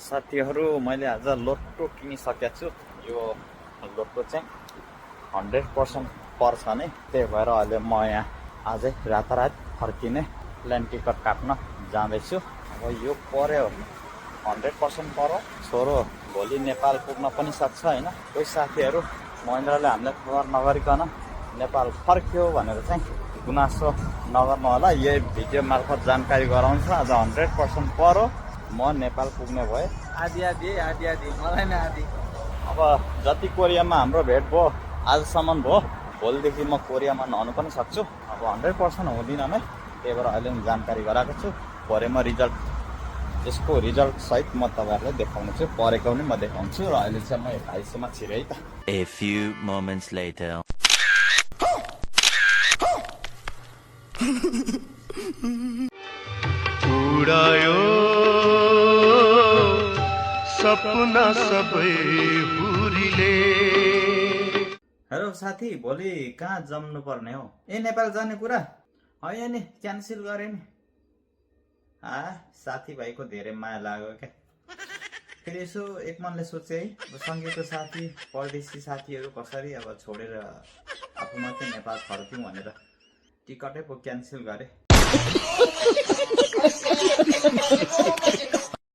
साथीहरू मैले आज लोटो किनिसकेको छु। यो लोटो चाहिँ 100% पर्छ नि, त्यही भएर अहिले म यहाँ आजै रातारात फर्किने प्लेन टिकट काट्न जाँदैछु। अब यो पर्यो 100% पर्यो, छोरो भोलि नेपाल पुग्न पनि सक्छ होइन। कोही साथीहरू महेन्द्रले हामीलाई खबर नगरिकन नेपाल फर्क्यो भनेर चाहिँ गुनासो नगर्नु होला। यही भिडियो मार्फत जानकारी गराउँछ। आज 100% पर्यो, म नेपाल पुग्ने भए। आधी मलाई नै आधी। अब जति कोरियामा हाम्रो भेट भयो आजसम्म भयो, भोलिदेखि म कोरियामा नहुनु पनि सक्छु। अब 100% हुँदिनँ नै, त्यही भएर अहिले पनि जानकारी गराएको छु। भरे म यसको रिजल्ट सहित म तपाईँहरूलाई देखाउने छु, परेको पनि म देखाउँछु। र अहिले चाहिँ म आइसीमा छिरेँ है त। A few moments later. उडायो सपना सबै हुरीले। हेलो साथी, भोलि कहाँ जम्नु पर्ने हो? नेपाल जाने कुरा होइन नि, क्यान्सल गरेँ नि। साथीभाइको धेरै माया लाग्यो क्या। फेरि यसो एक मनले सोचेँ है, सँगैको साथी परदेशी साथीहरू कसरी अब छोडेर आफू मात्रै नेपाल फर्क्यौँ भनेर टिकटै पो क्यान्सल गरेँ।